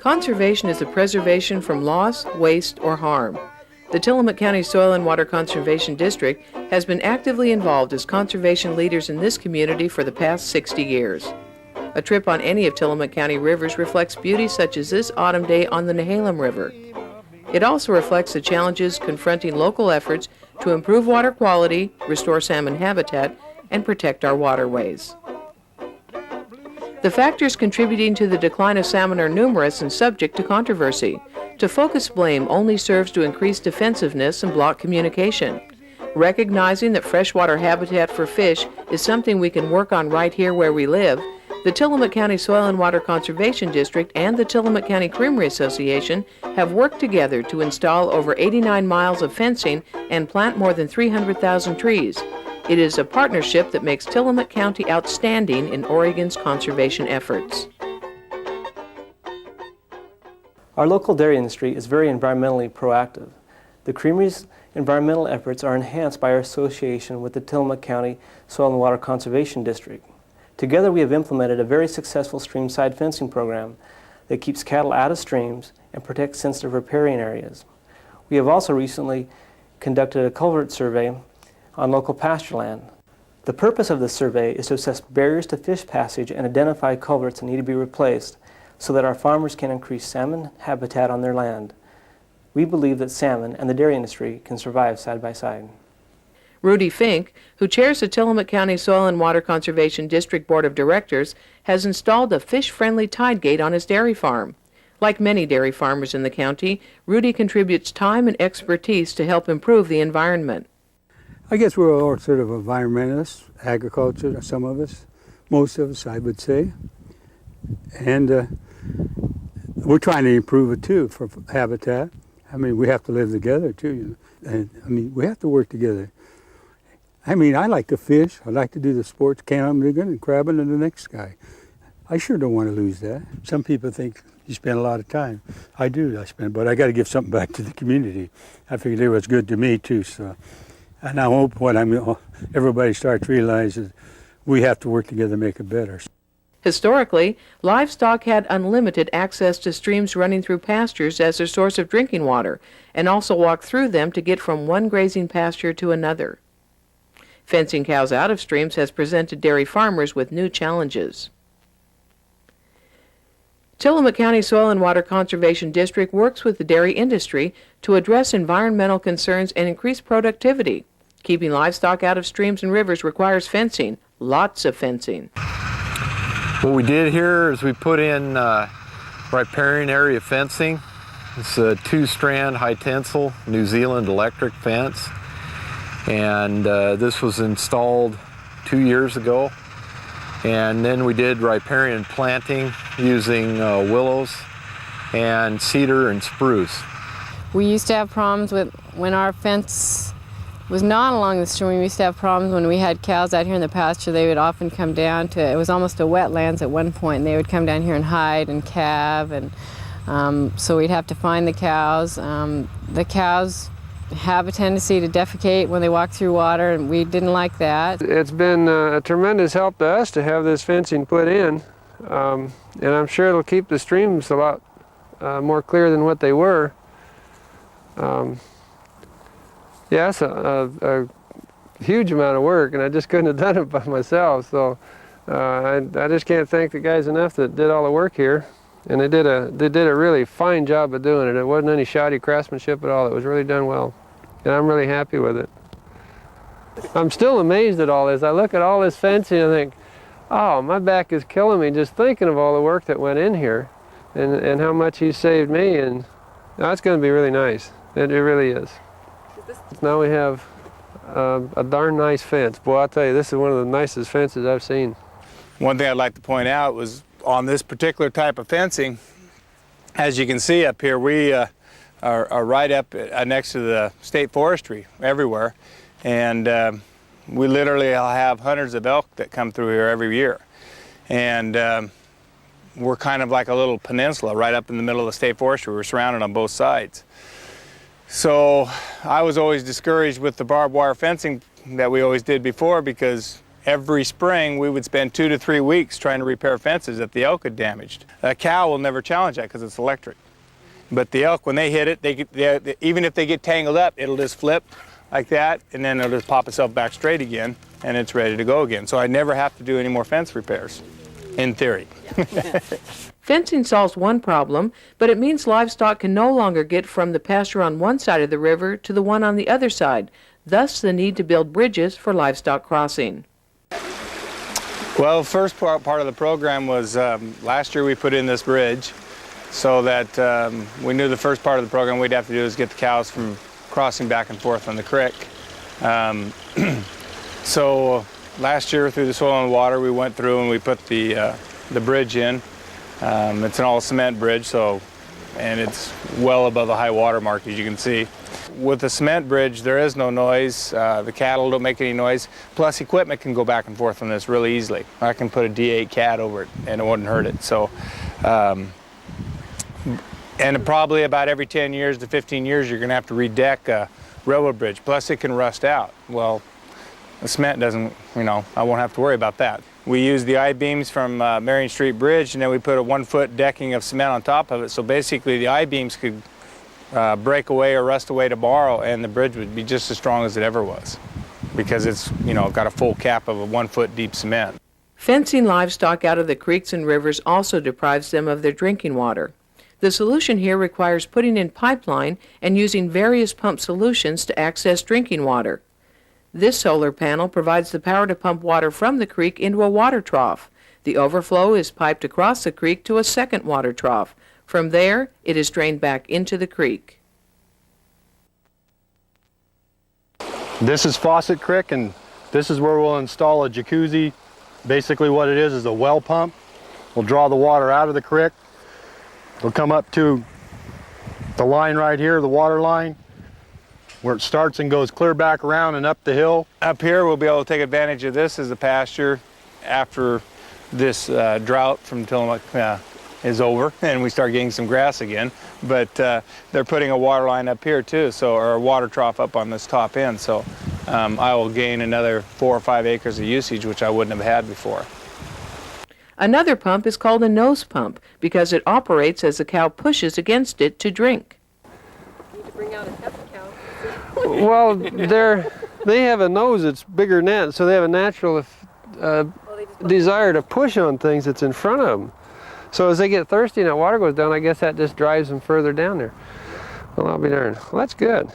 Conservation is the preservation from loss, waste, or harm. The Tillamook County Soil and Water Conservation District has been actively involved as conservation leaders in this community for the past 60 years. A trip on any of Tillamook County rivers reflects beauty such as this autumn day on the Nehalem River. It also reflects the challenges confronting local efforts to improve water quality, restore salmon habitat, and protect our waterways. The factors contributing to the decline of salmon are numerous and subject to controversy. To focus blame only serves to increase defensiveness and block communication. Recognizing that freshwater habitat for fish is something we can work on right here where we live, the Tillamook County Soil and Water Conservation District and the Tillamook County Creamery Association have worked together to install over 89 miles of fencing and plant more than 300,000 trees. It is a partnership that makes Tillamook County outstanding in Oregon's conservation efforts. Our local dairy industry is very environmentally proactive. The Creamery's environmental efforts are enhanced by our association with the Tillamook County Soil and Water Conservation District. Together we have implemented a very successful stream-side fencing program that keeps cattle out of streams and protects sensitive riparian areas. We have also recently conducted a culvert survey on local pasture land. The purpose of this survey is to assess barriers to fish passage and identify culverts that need to be replaced so that our farmers can increase salmon habitat on their land. We believe that salmon and the dairy industry can survive side by side. Rudy Fink, who chairs the Tillamook County Soil and Water Conservation District Board of Directors, has installed a fish-friendly tide gate on his dairy farm. Like many dairy farmers in the county, Rudy contributes time and expertise to help improve the environment. I guess we're all sort of environmentalists, agriculture, some of us, most of us, I would say. And we're trying to improve it too for habitat. I mean, we have to live together too, you know? And I mean, we have to work together. I mean, I like to fish, I like to do the sports, cannot digging and crabbing in the next guy. I sure don't want to lose that. Some people think you spend a lot of time. I do, but I got to give something back to the community. I figured it was good to me too, so. And I hope everybody starts realizing we have to work together to make it better. Historically, livestock had unlimited access to streams running through pastures as their source of drinking water, and also walked through them to get from one grazing pasture to another. Fencing cows out of streams has presented dairy farmers with new challenges. Tillamook County Soil and Water Conservation District works with the dairy industry to address environmental concerns and increase productivity. Keeping livestock out of streams and rivers requires fencing, lots of fencing. What we did here is we put in riparian area fencing. It's a 2-strand high tensile New Zealand electric fence. And this was installed 2 years ago. And then we did riparian planting using willows and cedar and spruce. We used to have problems with when our fence was not along the stream. We used to have problems when we had cows out here in the pasture. They would often come down to, it was almost a wetlands at one point, and they would come down here and hide and calve, and so we'd have to find the cows. The cows have a tendency to defecate when they walk through water, and we didn't like that. It's been a tremendous help to us to have this fencing put in, and I'm sure it'll keep the streams a lot more clear than what they were. Yeah, it's a huge amount of work, and I just couldn't have done it by myself. So I just can't thank the guys enough that did all the work here, and they did a really fine job of doing it. It wasn't any shoddy craftsmanship at all. It was really done well, and I'm really happy with it. I'm still amazed at all this. I look at all this fencing and I think, oh, my back is killing me just thinking of all the work that went in here, and how much he saved me, and that's going to be really nice. It really is. Now we have a darn nice fence. Boy, I'll tell you, this is one of the nicest fences I've seen. One thing I'd like to point out was on this particular type of fencing, as you can see up here, we are right up next to the state forestry everywhere, and we literally have hundreds of elk that come through here every year. And we're kind of like a little peninsula right up in the middle of the state forestry. We're surrounded on both sides. So I was always discouraged with the barbed wire fencing that we always did before, because every spring we would spend 2 to 3 weeks trying to repair fences that the elk had damaged. A cow will never challenge that because it's electric. But the elk, when they hit it, even if they get tangled up, it'll just flip like that, and then it'll just pop itself back straight again, and it's ready to go again. So I never have to do any more fence repairs, in theory. Fencing solves one problem, but it means livestock can no longer get from the pasture on one side of the river to the one on the other side, thus the need to build bridges for livestock crossing. Well, first part of the program was last year we put in this bridge so that we knew the first part of the program we'd have to do is get the cows from crossing back and forth on the creek. So last year through the Soil and Water we went through and we put the bridge in. It's an all cement bridge, and it's well above the high water mark, as you can see. With the cement bridge, there is no noise. The cattle don't make any noise. Plus, equipment can go back and forth on this really easily. I can put a D8 cat over it, and it wouldn't hurt it. So, and probably about every 10 years to 15 years, you're going to have to redeck a railroad bridge. Plus, it can rust out. Well, the cement doesn't, I won't have to worry about that. We use the I-beams from Marion Street Bridge, and then we put a 1-foot decking of cement on top of it. So basically, the I-beams could break away or rust away tomorrow, and the bridge would be just as strong as it ever was, because it's, got a full cap of a 1-foot deep cement. Fencing livestock out of the creeks and rivers also deprives them of their drinking water. The solution here requires putting in pipeline and using various pump solutions to access drinking water. This solar panel provides the power to pump water from the creek into a water trough. The overflow is piped across the creek to a second water trough. From there, it is drained back into the creek. This is Faucet Creek, and this is where we'll install a jacuzzi. Basically what it is a well pump. We'll draw the water out of the creek. It'll come up to the line right here, the water line, where it starts and goes clear back around and up the hill. Up here, we'll be able to take advantage of this as a pasture after this drought from Tillamook is over and we start getting some grass again. But they're putting a water line up here too, or a water trough up on this top end. So I will gain another 4 or 5 acres of usage, which I wouldn't have had before. Another pump is called a nose pump because it operates as the cow pushes against it to drink. Need to bring out a test cow. Well, they have a nose that's bigger than that, so they have a natural desire to push on things that's in front of them. So as they get thirsty and that water goes down, I guess that just drives them further down there. Well, I'll be darned. Well, that's good.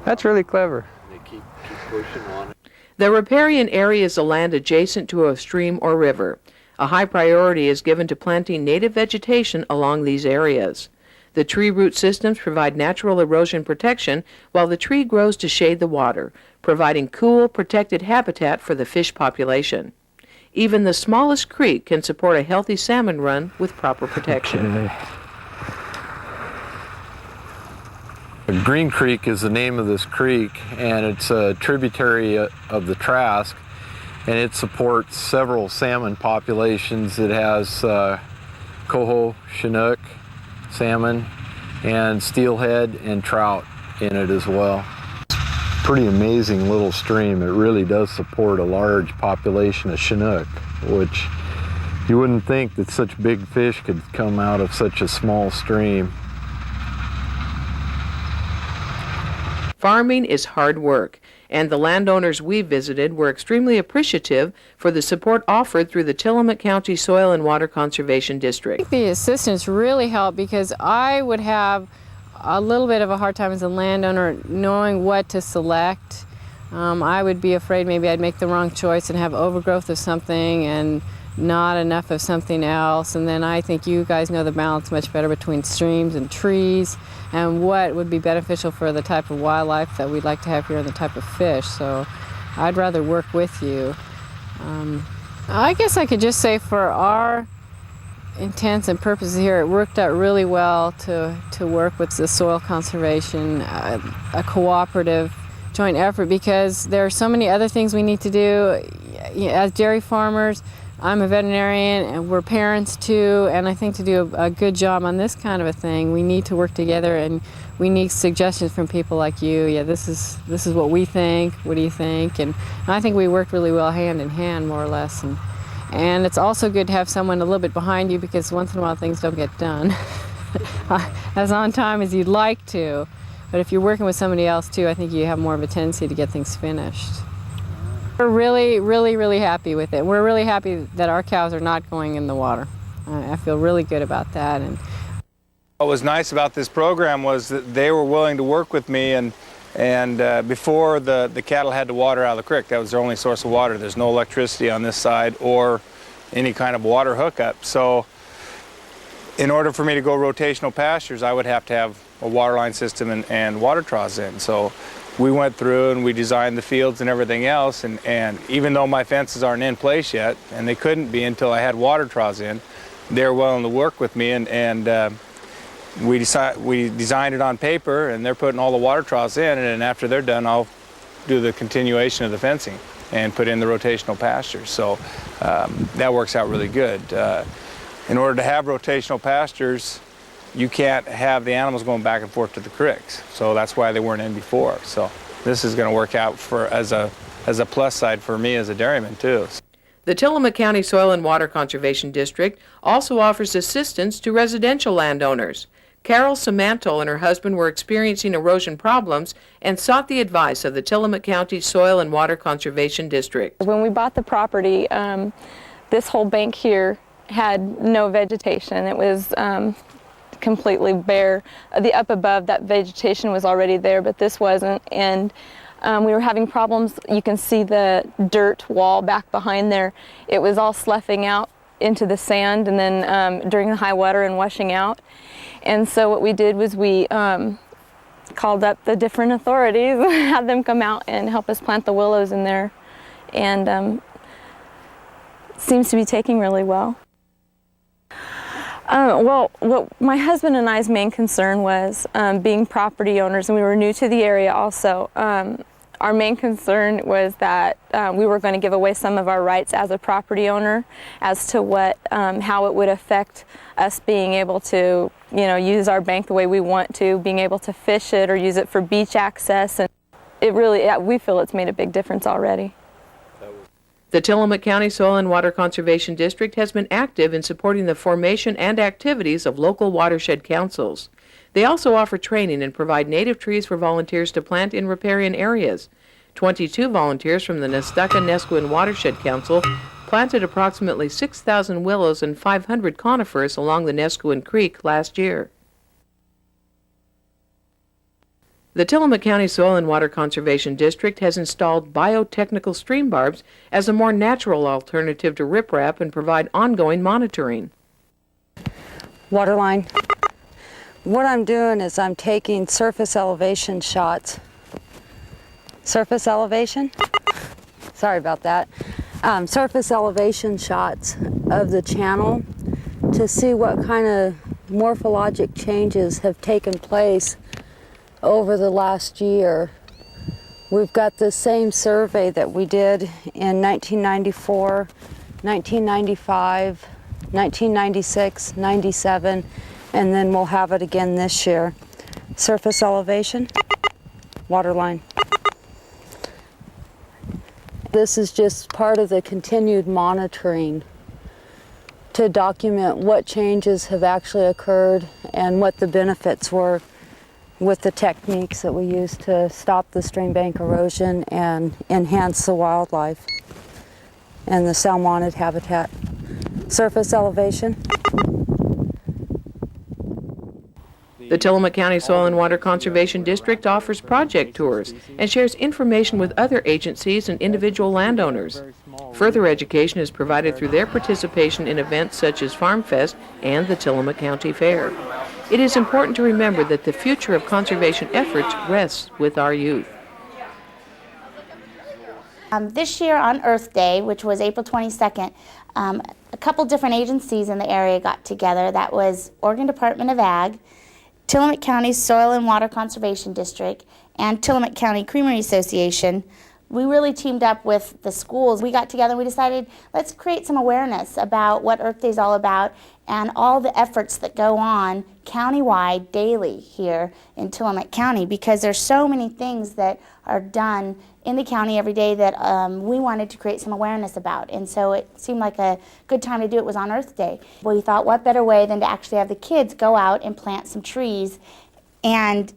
That's really clever. They keep pushing on it. The riparian area is the land adjacent to a stream or river. A high priority is given to planting native vegetation along these areas. The tree root systems provide natural erosion protection while the tree grows to shade the water, providing cool, protected habitat for the fish population. Even the smallest creek can support a healthy salmon run with proper protection. Okay. Green Creek is the name of this creek, and it's a tributary of the Trask, and it supports several salmon populations. It has coho, chinook, salmon, and steelhead and trout in it as well. Pretty amazing little stream. It really does support a large population of chinook, which you wouldn't think that such big fish could come out of such a small stream. Farming is hard work, and the landowners we visited were extremely appreciative for the support offered through the Tillamook County Soil and Water Conservation District. The assistance really helped because I would have a little bit of a hard time as a landowner knowing what to select. I would be afraid maybe I'd make the wrong choice and have overgrowth of something and not enough of something else. And then I think you guys know the balance much better between streams and trees and what would be beneficial for the type of wildlife that we'd like to have here and the type of fish. So I'd rather work with you. I guess I could just say for our intents and purposes here, it worked out really well to work with the soil conservation, a cooperative joint effort, because there are so many other things we need to do as dairy farmers. I'm a veterinarian and we're parents too, and I think to do a good job on this kind of a thing, we need to work together, and we need suggestions from people like you. Yeah, this is what we think. What do you think? And I think we worked really well hand in hand, more or less. And it's also good to have someone a little bit behind you, because once in a while things don't get done as on time as you'd like to. But if you're working with somebody else too, I think you have more of a tendency to get things finished. We're really, really, really happy with it. We're really happy that our cows are not going in the water. I feel really good about that. And what was nice about this program was that they were willing to work with me, and before the cattle had to water out of the creek. That was their only source of water. There's no electricity on this side or any kind of water hookup. So in order for me to go rotational pastures, I would have to have a water line system and water troughs in. So we went through and we designed the fields and everything else, and even though my fences aren't in place yet, and they couldn't be until I had water troughs in, they're willing to work with me, and we designed it on paper, and they're putting all the water troughs in, and after they're done, I'll do the continuation of the fencing and put in the rotational pastures. So that works out really good. In order to have rotational pastures, you can't have the animals going back and forth to the creeks. So that's why they weren't in before. So this is going to work out as a plus side for me as a dairyman too. The Tillamook County Soil and Water Conservation District also offers assistance to residential landowners. Carol Samantol and her husband were experiencing erosion problems and sought the advice of the Tillamook County Soil and Water Conservation District. When we bought the property, this whole bank here had no vegetation. It was completely bare. The up above, that vegetation was already there, but this wasn't, and we were having problems. You can see the dirt wall back behind there. It was all sloughing out into the sand, and then during the high water and washing out. And so what we did was we called up the different authorities, had them come out and help us plant the willows in there, and seems to be taking really well. Well, what my husband and I's main concern was being property owners, and we were new to the area also. Our main concern was that we were going to give away some of our rights as a property owner as to how it would affect us being able to, use our bank the way we want to, being able to fish it or use it for beach access. And it really, we feel it's made a big difference already. The Tillamook County Soil and Water Conservation District has been active in supporting the formation and activities of local watershed councils. They also offer training and provide native trees for volunteers to plant in riparian areas. 22 volunteers from the Nestucca-Nesquin Watershed Council planted approximately 6,000 willows and 500 conifers along the Nesquin Creek last year. The Tillamook County Soil and Water Conservation District has installed biotechnical stream barbs as a more natural alternative to riprap and provide ongoing monitoring. Waterline. What I'm doing is I'm taking surface elevation shots. Surface elevation? Sorry about that. Surface elevation shots of the channel to see what kind of morphologic changes have taken place over the last year. We've got the same survey that we did in 1994, 1995, 1996, 97, and then we'll have it again this year. Surface elevation, waterline. This is just part of the continued monitoring to document what changes have actually occurred and what the benefits were with the techniques that we use to stop the stream bank erosion and enhance the wildlife and the salmonid habitat. Surface elevation. The Tillamook County Soil and Water Conservation District offers project tours and shares information with other agencies and individual landowners. Further education is provided through their participation in events such as Farm Fest and the Tillamook County Fair. It is important to remember that the future of conservation efforts rests with our youth. This year on Earth Day, which was April 22nd, a couple different agencies in the area got together. That was Oregon Department of Ag, Tillamook County Soil and Water Conservation District, and Tillamook County Creamery Association We really teamed up with the schools. We got together and we decided, let's create some awareness about what Earth Day is all about and all the efforts that go on countywide daily here in Tillamook County, because there's so many things that are done in the county every day that we wanted to create some awareness about. And so it seemed like a good time to do it was on Earth Day. We thought, what better way than to actually have the kids go out and plant some trees. And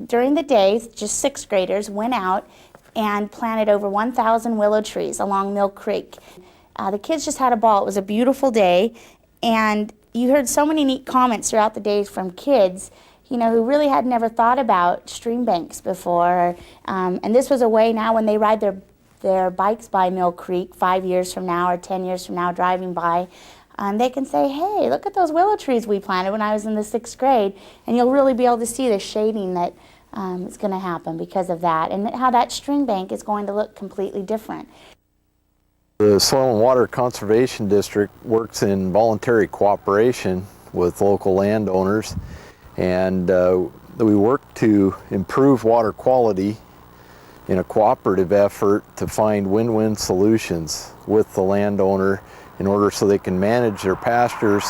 during the day, just sixth graders went out and planted over 1,000 willow trees along Mill Creek. The kids just had a ball. It was a beautiful day, and you heard so many neat comments throughout the day from kids, you know, who really had never thought about stream banks before. And this was a way now when they ride their bikes by Mill Creek 5 years from now or 10 years from now driving by, they can say, hey, look at those willow trees we planted when I was in the sixth grade. And you'll really be able to see the shading that is going to happen because of that, and how that stream bank is going to look completely different. The Soil and Water Conservation District works in voluntary cooperation with local landowners, and we work to improve water quality in a cooperative effort to find win-win solutions with the landowner in order so they can manage their pastures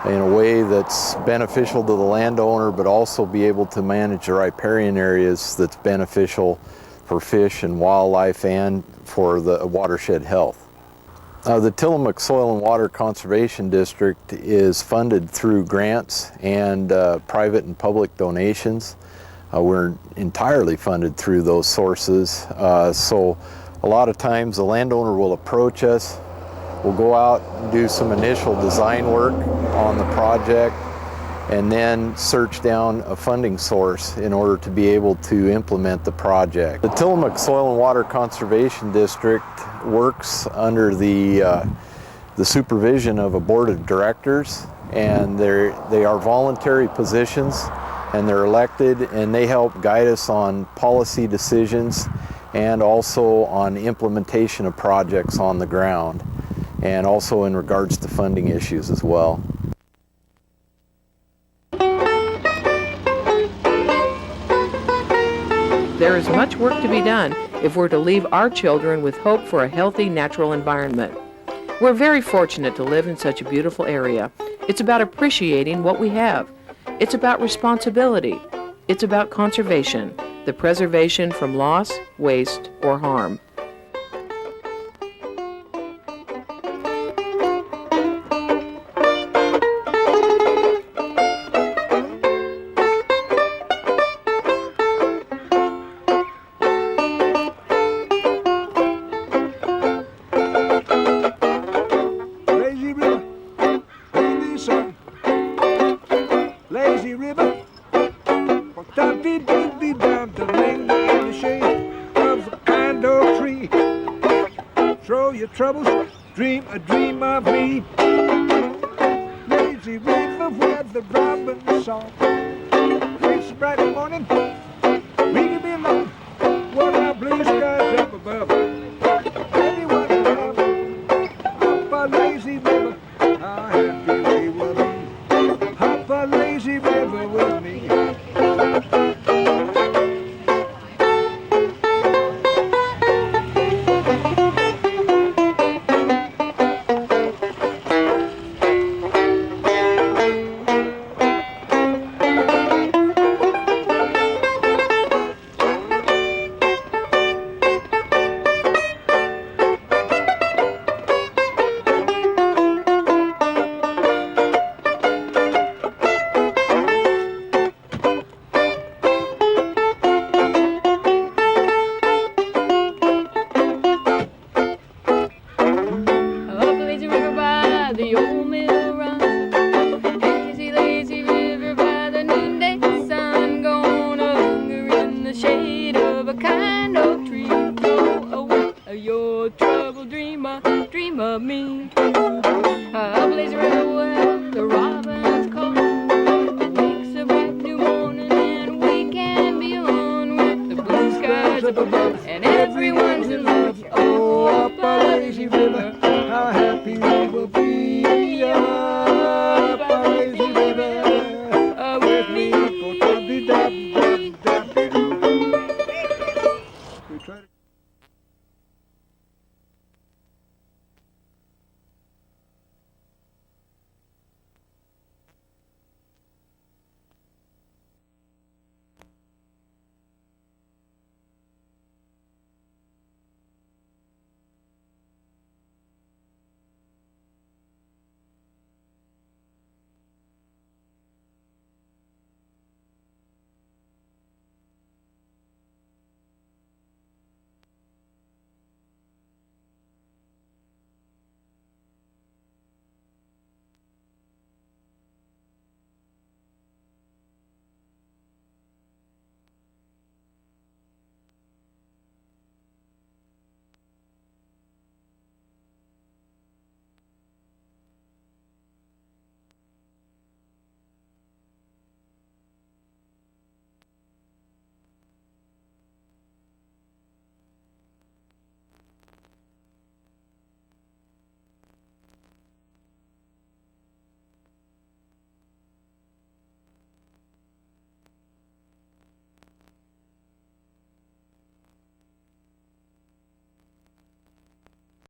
in a way that's beneficial to the landowner, but also be able to manage the riparian areas that's beneficial for fish and wildlife and for the watershed health. The Tillamook Soil and Water Conservation District is funded through grants and private and public donations. We're entirely funded through those sources, so a lot of times the landowner will approach us. We'll go out and do some initial design work on the project and then search down a funding source in order to be able to implement the project. The Tillamook Soil and Water Conservation District works under the supervision of a board of directors, and they are voluntary positions, and they're elected, and they help guide us on policy decisions and also on implementation of projects on the ground, and also in regards to funding issues as well. There is much work to be done if we're to leave our children with hope for a healthy natural environment. We're very fortunate to live in such a beautiful area. It's about appreciating what we have. It's about responsibility. It's about conservation, the preservation from loss, waste, or harm. Lazy river, down the lane in the shade of a kind oak tree. Throw your troubles, dream a dream of me. Lazy river where the robins song. It's a bright morning, we can be alone. What our blue skies up above. Anyone around, up a lazy river, how happy we will be. Up a lazy river with